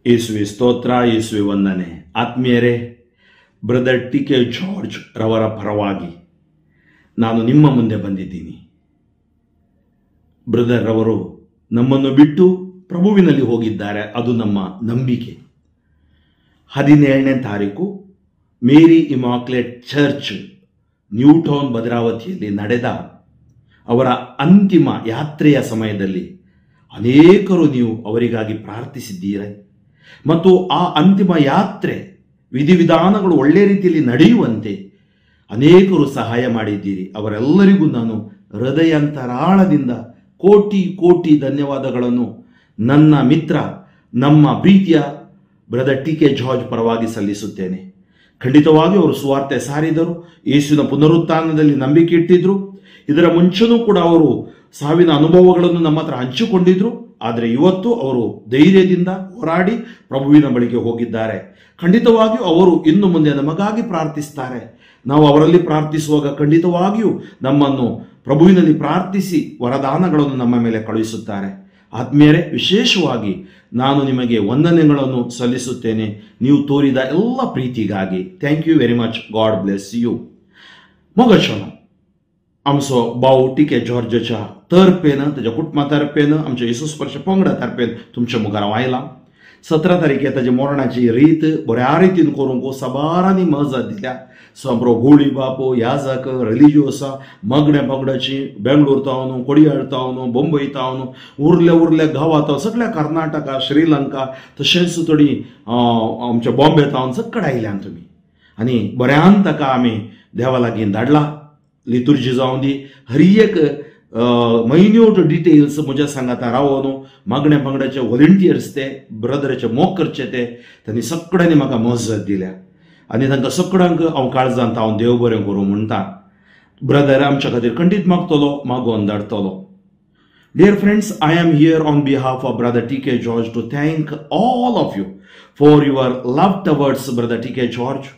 ಯೇಸುವೆ ಸ್ತೋತ್ರ, ಯೇಸುವೆ ವಂದನೆ. ಆತ್ಮೀಯರೇ, ಬ್ರದರ್ ಟಿ.ಕೆ. ಜಾರ್ಜ್ ರವರ ಪರವಾಗಿ ನಾನು ನಿಮ್ಮ ಮುಂದೆ ಬಂದಿದ್ದೀನಿ. ಬ್ರದರ್ ರವರು ನಮ್ಮನ್ನು ಬಿಟ್ಟು ಪ್ರಭುವಿನಲ್ಲಿ ಹೋಗಿದ್ದಾರೆ. ಅದು ನಮ್ಮ ನಂಬಿಕೆ. 17ನೇ ತಾರೀಕು ಮೇರಿ ಇಮಾಕ್ಯುಲೇಟ್ ಚರ್ಚ್ ನ್ಯೂ ಟೌನ್ ಭದ್ರಾವತಿಯಲ್ಲಿ ನಡೆದ ಅವರ ಅಂತಿಮ ಯಾತ್ರೆಯ ಸಮಯದಲ್ಲಿ ಅನೇಕರು ನೀವು ಅವರಿಗಾಗಿ ಪ್ರಾರ್ಥಿಸಿದ್ದೀರ ಮತ್ತು ಆ ಅಂತಿಮ ಯಾತ್ರೆ ವಿಧಿವಿಧಾನಗಳು ಒಳ್ಳೆಯ ರೀತಿಯಲ್ಲಿ ನಡೆಯುವಂತೆ ಅನೇಕರು ಸಹಾಯ ಮಾಡಿದ್ದೀರಿ. ಅವರೆಲ್ಲರಿಗೂ ನಾನು ಹೃದಯಾಂತರಾಳದಿಂದ ಕೋಟಿ ಕೋಟಿ ಧನ್ಯವಾದಗಳನ್ನು ನನ್ನ ಮಿತ್ರ, ನಮ್ಮ ಪ್ರೀತಿಯ ಬ್ರದರ್ ಟಿ.ಕೆ. ಜಾರ್ಜ್ ಪರವಾಗಿ ಸಲ್ಲಿಸುತ್ತೇನೆ. ಖಂಡಿತವಾಗಿ ಅವರು ಸುವಾರ್ತೆ ಸಾರಿದರು, ಯೇಸುವಿನ ಪುನರುತ್ಥಾನದಲ್ಲಿ ನಂಬಿಕೆ ಇಟ್ಟಿದ್ರು. ಇದರ ಮುಂಚೆನೂ ಕೂಡ ಅವರು ಸಾವಿನ ಅನುಭವಗಳನ್ನು ನಮ್ಮ ಹತ್ರ ಹಂಚಿಕೊಂಡಿದ್ರು. ಆದರೆ ಇವತ್ತು ಅವರು ಧೈರ್ಯದಿಂದ ಹೋರಾಡಿ ಪ್ರಭುವಿನ ಬಳಿಗೆ ಹೋಗಿದ್ದಾರೆ. ಖಂಡಿತವಾಗಿಯೂ ಅವರು ಇನ್ನು ಮುಂದೆ ನಮಗಾಗಿ ಪ್ರಾರ್ಥಿಸ್ತಾರೆ. ನಾವು ಅವರಲ್ಲಿ ಪ್ರಾರ್ಥಿಸುವಾಗ ಖಂಡಿತವಾಗಿಯೂ ನಮ್ಮನ್ನು ಪ್ರಭುವಿನಲ್ಲಿ ಪ್ರಾರ್ಥಿಸಿ ವರದಾನಗಳನ್ನು ನಮ್ಮ ಮೇಲೆ ಕಳುಹಿಸುತ್ತಾರೆ. ಆತ್ಮೀಯರೇ, ವಿಶೇಷವಾಗಿ ನಾನು ನಿಮಗೆ ವಂದನೆಗಳನ್ನು ಸಲ್ಲಿಸುತ್ತೇನೆ ನೀವು ತೋರಿದ ಎಲ್ಲ ಪ್ರೀತಿಗಾಗಿ. Thank you very much. God bless you. मोगशोना आमचो भाऊ टी.के. जॉर्जच्या तर्फेन, ताच्या कुटुंबातर्फेन, आमच्या येशू स्पर्श पंगडा तर्फेन तुमच्या मुखार आयला. 17 तारखेर ताच्या मरणाची रीत बऱ्या रीतीन करूंक साबारांनी मजत दिल्या. संप्रो गोळी बापो याजक रिलिजियोसा मगणे पगडाची बेंगळूर तावनु, कोडयाळ तावनु, बंबई तावनु, उरल्या गावात सगळ्या कर्नाटका, श्रीलंका तशेंच थोडी आमच्या बॉम्बे तावन सगळे आयल्यान तुमी. आनी बऱ्यान ताका आमी देवा लागीं धाडला. लितुर्जी जावं दी, हर एक मैन्यूट डिटेल्स म्हज्या सांगाता रावून मागण्या पंगडाचे व्हॉलंटियर्स ते ब्रदराचे मोग करचे ते तांणी सगळ्यांनी म्हाका मजत दिल्या. आनी तांकां सगळ्यांक हांव काळजांत हांव देव बरें करूं म्हणटा. ब्रदर आमच्या खातीर खंडीत मागतलो, मागोवन धाडटलो. Dear friends, I am here on behalf of Brother T.K. George to thank all of you for your love towards Brother T.K. George.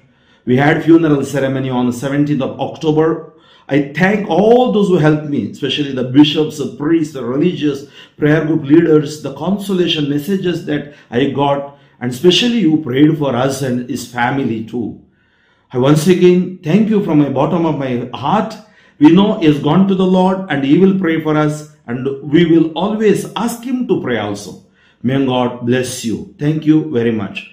We had funeral ceremony on 17th of October. I thank all those who helped me, especially the bishops, the priests, the religious, prayer group leaders, the consolation messages that I got, and especially you prayed for us and his family too. I once again thank you from my bottom of my heart. We know he has gone to the Lord and he will pray for us, and we will always ask him to pray also. May God bless you. Thank you very much.